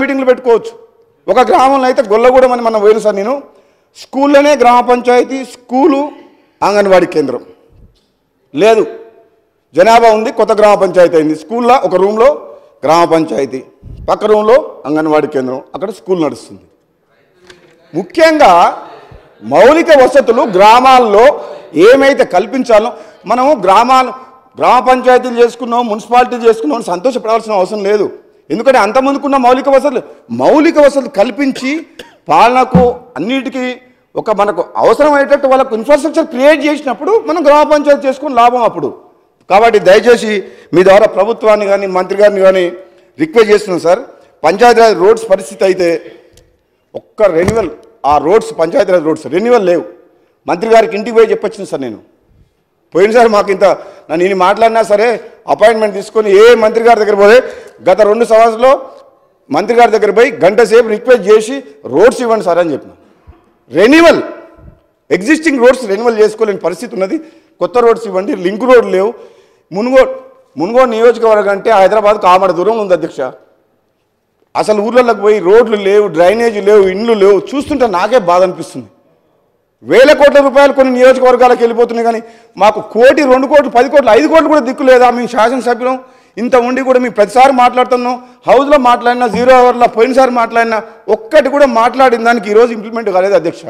మీటింగ్లు పెట్టుకోవచ్చు. ఒక గ్రామంలో అయితే గొల్లగూడెం అని మనం పోయిన సార్ నేను స్కూల్లోనే గ్రామ పంచాయతీ స్కూలు అంగన్వాడీ కేంద్రం లేదు, జనాభా ఉంది, కొత్త గ్రామ పంచాయతీ అయింది. స్కూల్లో ఒక రూమ్లో గ్రామ పంచాయతీ, పక్క రూమ్లో అంగన్వాడీ కేంద్రం, అక్కడ స్కూల్ నడుస్తుంది. ముఖ్యంగా మౌలిక వసతులు గ్రామాల్లో ఏమైతే కల్పించాలో మనము గ్రామ పంచాయతీలు చేసుకున్నాం, మున్సిపాలిటీలు చేసుకున్నాం అని సంతోషపడాల్సిన అవసరం లేదు. ఎందుకంటే అంతమందికున్న మౌలిక వసతులు కల్పించి పాలనకు అన్నిటికీ ఒక మనకు అవసరమయ్యేటట్టు వాళ్ళకు ఇన్ఫ్రాస్ట్రక్చర్ క్రియేట్ చేసినప్పుడు మనం గ్రామ పంచాయతీ చేసుకుని లాభం అప్పుడు. కాబట్టి దయచేసి మీ ద్వారా ప్రభుత్వాన్ని కానీ మంత్రి గారిని కానీ రిక్వెస్ట్ చేస్తున్నాం సార్. పంచాయతీరాజ్ రోడ్స్ పరిస్థితి అయితే ఒక్క రెన్యువల్, ఆ రోడ్స్ పంచాయతీరాజ్ రోడ్స్ రెన్యువల్ లేవు. మంత్రి గారికి ఇంటికి పోయి చెప్పొచ్చింది సార్. నేను పోయినసారి మాకు నేను మాట్లాడినా సరే అపాయింట్మెంట్ తీసుకొని ఏ మంత్రి గారి దగ్గర పోయి గత 2 సంవత్సరాల్లో మంత్రి గారి దగ్గర పోయి గంట సేపు రిక్వెస్ట్ చేసి రోడ్స్ ఇవ్వండి సార్ అని చెప్పిన. రెన్యువల్ ఎగ్జిస్టింగ్ రోడ్స్ రెన్యువల్ చేసుకోలేని పరిస్థితి ఉన్నది. కొత్త రోడ్స్ ఇవ్వండి. లింక్ రోడ్లు లేవు. మునుగోడు నియోజకవర్గం అంటే హైదరాబాద్కు ఆమడ దూరం ఉంది అధ్యక్ష. అసలు ఊర్లలోకి పోయి రోడ్లు లేవు, డ్రైనేజీ లేవు, ఇండ్లు లేవు. చూస్తుంటే నాకే బాధ అనిపిస్తుంది. వేల కోట్ల రూపాయలు కొన్ని నియోజకవర్గాలకు వెళ్ళిపోతున్నాయి, కానీ మాకు 1 కోటి, 2 కోట్లు, 10 కోట్లు, 5 కోట్లు కూడా దిక్కు లేదా? మేము శాసనసభ్యులం ఇంత ఉండి కూడా మేము ప్రతిసారి మాట్లాడుతున్నాం. హౌస్లో మాట్లాడినా, 0 అవర్లో పోయినసారి మాట్లాడినా ఒక్కటి కూడా మాట్లాడిన దానికి ఈరోజు ఇంప్లిమెంట్ కాలేదు అధ్యక్ష.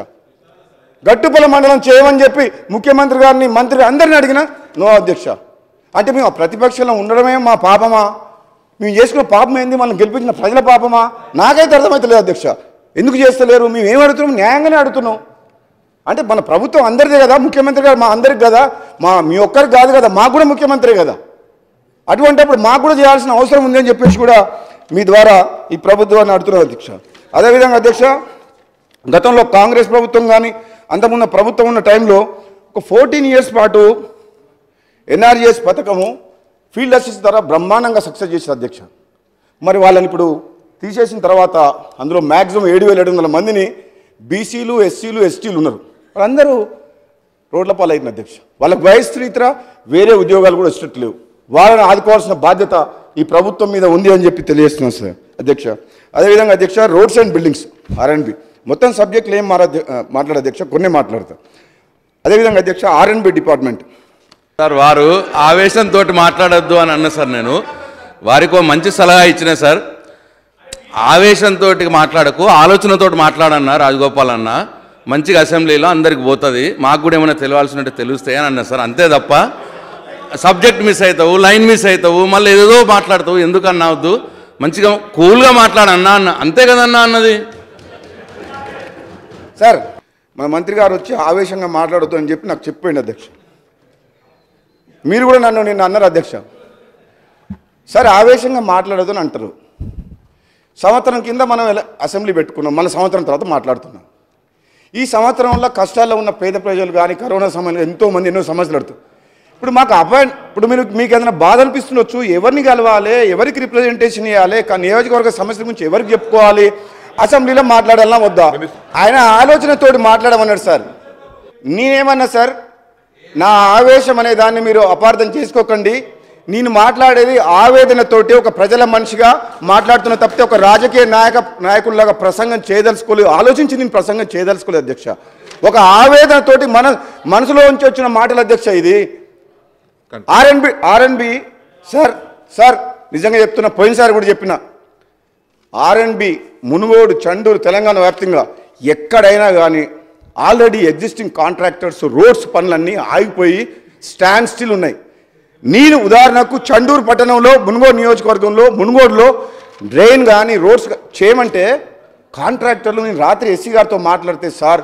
గట్టుపల్లి మండలం చేయమని చెప్పి ముఖ్యమంత్రి గారిని, మంత్రి అందరిని అడిగినా నో అధ్యక్ష. అంటే మేము ప్రతిపక్షంలో ఉండడమే మా పాపమా? మేము చేసుకున్న పాపం ఏంది? మనం గెలిపించిన ప్రజల పాపమా? నాకైతే అర్థమవుతలేదు అధ్యక్ష. ఎందుకు చేస్తలేరు? మేము ఏం అడుగుతున్నాం? న్యాయంగానే అడుగుతున్నాం. అంటే మన ప్రభుత్వం అందరిదే కదా, ముఖ్యమంత్రి గారు మా అందరికి కదా, మీ ఒక్కరికి కాదు కదా, మాకు కూడా ముఖ్యమంత్రి కదా. అటువంటిప్పుడు మాకు కూడా చేయాల్సిన అవసరం ఉంది అని చెప్పేసి కూడా మీ ద్వారా ఈ ప్రభుత్వాన్ని అడుగుతున్నాం అధ్యక్ష. అదేవిధంగా అధ్యక్ష, గతంలో కాంగ్రెస్ ప్రభుత్వం కానీ అంతకుముందు ప్రభుత్వం ఉన్న టైంలో ఒక 14 ఇయర్స్ పాటు ఎన్ఆర్జీఎస్ పథకము ఫీల్డ్ అసిస్ట్ ద్వారా బ్రహ్మాండంగా సక్సెస్ చేశారు అధ్యక్ష. మరి వాళ్ళని ఇప్పుడు తీసేసిన తర్వాత అందులో మ్యాక్సిమం 7,700 మందిని బీసీలు, ఎస్సీలు, ఎస్టీలు ఉన్నారు. వాళ్ళందరూ రోడ్ల పాలైన అధ్యక్ష. వాళ్ళకి వయసు రీత్యా వేరే ఉద్యోగాలు కూడా వచ్చేటట్టు లేవు. వాళ్ళని ఆదుకోవాల్సిన బాధ్యత ఈ ప్రభుత్వం మీద ఉంది అని చెప్పి తెలియజేస్తున్నాం సార్ అధ్యక్ష. అదేవిధంగా అధ్యక్ష, రోడ్స్ అండ్ బిల్డింగ్స్ R&B మొత్తం సబ్జెక్టులు ఏం మాట్లాడే అధ్యక్ష, కొన్ని మాట్లాడతారు. అదేవిధంగా అధ్యక్ష, R&B డిపార్ట్మెంట్ సార్ వారు ఆవేశంతో మాట్లాడొద్దు అని అన్న సార్. నేను వారికి మంచి సలహా ఇచ్చిన సార్. ఆవేశంతో మాట్లాడకు, ఆలోచనతో మాట్లాడన్నా రాజగోపాల్ అన్న. మంచిగా అసెంబ్లీలో అందరికి పోతుంది, మాకు కూడా ఏమైనా తెలియాల్సినట్టు తెలుస్తాయి అని అన్నా సార్. అంతే తప్ప సబ్జెక్ట్ మిస్ అవుతావు, లైన్ మిస్ అవుతావు, మళ్ళీ ఏదో మాట్లాడతావు, ఎందుకు అన్నవద్దు, మంచిగా కూల్గా మాట్లాడన్నా అన్న. అంతే కదన్నా అన్నది సార్. మన మంత్రి గారు వచ్చి ఆవేశంగా మాట్లాడొద్దు అని చెప్పి నాకు చెప్పండి అధ్యక్ష. మీరు కూడా నిన్న అన్నారు అధ్యక్ష. సరే ఆవేశంగా మాట్లాడొద్దు అని అంటారు. సంవత్సరం కింద మనం అసెంబ్లీ పెట్టుకున్నాం, మళ్ళీ సంవత్సరం తర్వాత మాట్లాడుతున్నాం. ఈ సంవత్సరంలో కష్టాల్లో ఉన్న పేద ప్రజలు కానీ కరోనా సమయంలో ఎంతోమంది ఎన్నో సమస్యలు అడుగుతారు. ఇప్పుడు మాకు ఇప్పుడు మీకు ఏదైనా బాధ అనిపిస్తుండొచ్చు, ఎవరిని కలవాలి, ఎవరికి రిప్రజెంటేషన్ ఇవ్వాలి, నియోజకవర్గ సమస్యల గురించి ఎవరికి చెప్పుకోవాలి, అసెంబ్లీలో మాట్లాడాలన్నా వద్దా? ఆయన ఆలోచనతోటి మాట్లాడమన్నాడు సార్. నేనేమన్నా సార్, నా ఆవేశం అనే దాన్ని మీరు అపార్థం చేసుకోకండి. నేను మాట్లాడేది ఆవేదనతోటి ఒక ప్రజల మనిషిగా మాట్లాడుతున్న తప్పితే ఒక రాజకీయ నాయకుల్లాగా ప్రసంగం చేయదలుచుకోలేదు, ఆలోచించి నేను ప్రసంగం చేయదలుచుకోలేదు అధ్యక్ష. ఒక ఆవేదనతోటి మనసులో నుంచి వచ్చిన మాటలు అధ్యక్ష. ఇది R&B సార్ నిజంగా చెప్తున్నా, పోయినసారి కూడా చెప్పిన, R&B మునుగోడు, చండూరు, తెలంగాణ వ్యాప్తంగా ఎక్కడైనా కానీ ఆల్రెడీ ఎగ్జిస్టింగ్ కాంట్రాక్టర్స్ రోడ్స్ పనులన్నీ ఆగిపోయి స్టాండ్ స్టిల్ ఉన్నాయి. నేను ఉదాహరణకు చండూరు పట్టణంలో మునుగోడు నియోజకవర్గంలో మునుగోడులో డ్రైన్ కానీ రోడ్స్ చేయమంటే కాంట్రాక్టర్లు నేను రాత్రి ఎస్సీ గారితో మాట్లాడితే, సార్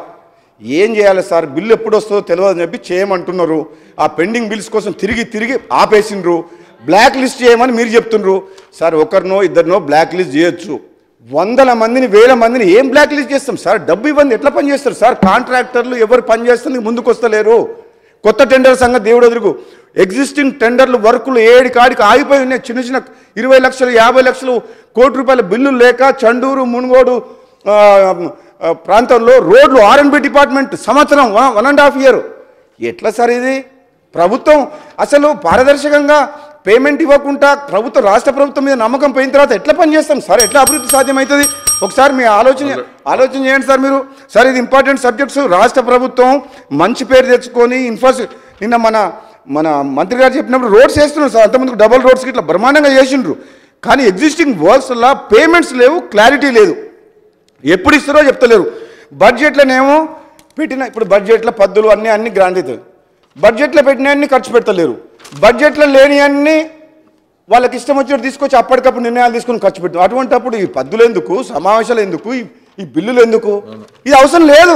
ఏం చేయాలి సార్, బిల్లు ఎప్పుడు వస్తుందో తెలియదని చెప్పి చేయమంటున్నారు. ఆ పెండింగ్ బిల్స్ కోసం తిరిగి ఆపేసిండ్రు. బ్లాక్ లిస్ట్ చేయమని మీరు చెప్తున్నారు. సార్ ఒకరినో ఇద్దరినో బ్లాక్ లిస్ట్ చేయొచ్చు, 100 మందిని 1000 మందిని ఏం బ్లాక్ లిస్ట్ చేస్తాం సార్? డబ్బు ఇవ్వండి, ఎట్లా పని చేస్తారు సార్? కాంట్రాక్టర్లు ఎవరు పని చేస్తుంది ముందుకు వస్తలేరు. కొత్త టెండర్ సంగతి దేవుడు ఎదురుగు. ఎగ్జిస్టింగ్ టెండర్లు వర్కులు 7 కాడికి ఆగిపోయి ఉన్నాయి. చిన్న 20 లక్షలు 50 లక్షలు కోటి రూపాయల బిల్లులు లేక చండూరు మునుగోడు ప్రాంతంలో రోడ్లు R&B డిపార్ట్మెంట్ సంవత్సరం 1.5 year ఎట్లా సార్ ఇది? ప్రభుత్వం అసలు పారదర్శకంగా పేమెంట్ ఇవ్వకుండా రాష్ట్ర ప్రభుత్వం మీద నమ్మకం పోయిన తర్వాత ఎట్లా పని చేస్తాం సార్? ఎట్లా అభివృద్ధి సాధ్యమవుతుంది? ఒకసారి మీ ఆలోచన చేయండి సార్ మీరు. సార్ ఇది ఇంపార్టెంట్ సబ్జెక్ట్స్. రాష్ట్ర ప్రభుత్వం మంచి పేరు తెచ్చుకొని నిన్న మన మంత్రి గారు చెప్పినప్పుడు రోడ్స్ వేస్తున్నారు సార్. అంతకుముందు డబుల్ రోడ్స్కి ఇట్లా బ్రహ్మాండంగా చేసిండ్రు. కానీ ఎగ్జిస్టింగ్ వర్క్స్లో పేమెంట్స్ లేవు, క్లారిటీ లేదు. ఎప్పుడు ఇస్తారో చెప్తలేరు. బడ్జెట్లోనేమో ఇప్పుడు బడ్జెట్లో పద్దులు అన్నీ గ్రాంట్ అవుతాయి. బడ్జెట్లో పెట్టినవన్నీ ఖర్చు పెడతలేరు. బడ్జెట్లో లేని అన్నీ వాళ్ళకి ఇష్టం వచ్చినట్టు తీసుకొచ్చి అప్పటికప్పుడు నిర్ణయాలు తీసుకొని ఖర్చు పెడతారు. అటువంటిప్పుడు ఈ పద్దులు ఎందుకు, సమావేశాలు ఎందుకు, ఈ బిల్లులు ఎందుకు? ఇది అవసరం లేదు.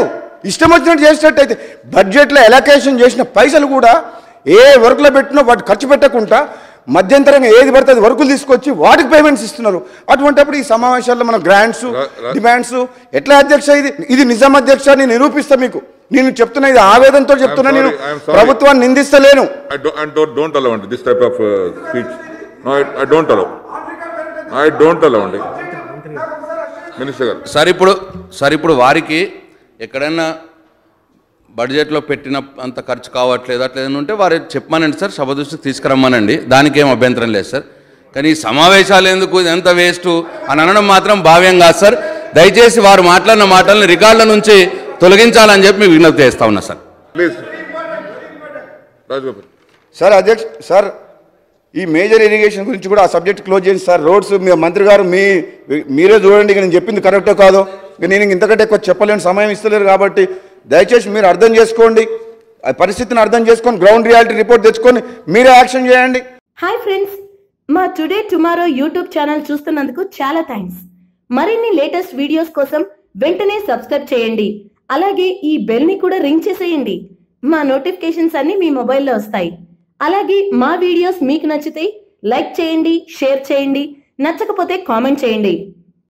ఇష్టం వచ్చినట్టు చేసేటట్టయితే బడ్జెట్లో ఎలకేషన్ చేసిన పైసలు కూడా ఏ వర్క్లో పెట్టినో వాటి ఖర్చు పెట్టకుండా మధ్యంతరంగా ఏది పడితే అది వర్కులు తీసుకొచ్చి వాటికి పేమెంట్స్ ఇస్తున్నారు. అటువంటిప్పుడు ఈ సమావేశాల్లో మన గ్రాంట్స్ డిమాండ్స్ ఎట్లా అధ్యక్ష? ఇది నిజం అధ్యక్ష. నేను నిరూపిస్తా మీకు. నేను చెప్తున్నా, ఇది ఆవేదనతో చెప్తున్నా. నేను ప్రభుత్వాన్ని నిందిస్తలేను. సార్ ఇప్పుడు వారికి ఎక్కడైనా బడ్జెట్లో పెట్టిన అంత ఖర్చు కావట్లేదు అట్లేదని ఉంటే వారు చెప్పమనండి సార్, సభ దృష్టికి తీసుకురమ్మనండి. దానికి ఏం అభ్యంతరం లేదు సార్. కానీ ఈ సమావేశాలు ఎందుకు, ఇదంతా వేస్ట్ అని అనడం మాత్రం భావ్యం కాదు సార్. దయచేసి వారు మాట్లాడిన మాటలను రికార్డుల నుంచి తొలగించాలని చెప్పి మీకు విజ్ఞప్తి చేస్తా ఉన్నా సార్. సార్ అధ్యక్ష సార్, ఈ మేజర్ ఇరిగేషన్ గురించి కూడా ఆ సబ్జెక్ట్ క్లోజ్ చేయండి సార్. రోడ్స్ మీ మంత్రి గారు మీరే చూడండి. నేను చెప్పింది కరెక్టో కాదో నేను ఇంతకంటే ఎక్కువ చెప్పలేని సమయం ఇస్తలేరు. కాబట్టి దయచేసి మీరు అర్థం చేసుకోండి, ఆ పరిస్థితిని అర్థం చేసుకొని గ్రౌండ్ రియాలిటీ రిపోర్ట్ తెచ్చుకొని మీరే యాక్షన్ చేయండి. హాయ్ ఫ్రెండ్స్, మా టుడే టుమారో యూట్యూబ్ ఛానల్ చూస్తున్నందుకు చాలా థ్యాంక్స్. మరిన్ని లేటెస్ట్ వీడియోస్ కోసం వెంటనే సబ్స్క్రైబ్ చేయండి. అలాగే ఈ బెల్ ని కూడా రింగ్ చేసేయండి. మా నోటిఫికేషన్స్ అన్ని మీ మొబైల్లో వస్తాయి. అలాగే మా వీడియోస్ మీకు నచ్చితే లైక్ చేయండి, షేర్ చేయండి, నచ్చకపోతే కామెంట్ చేయండి.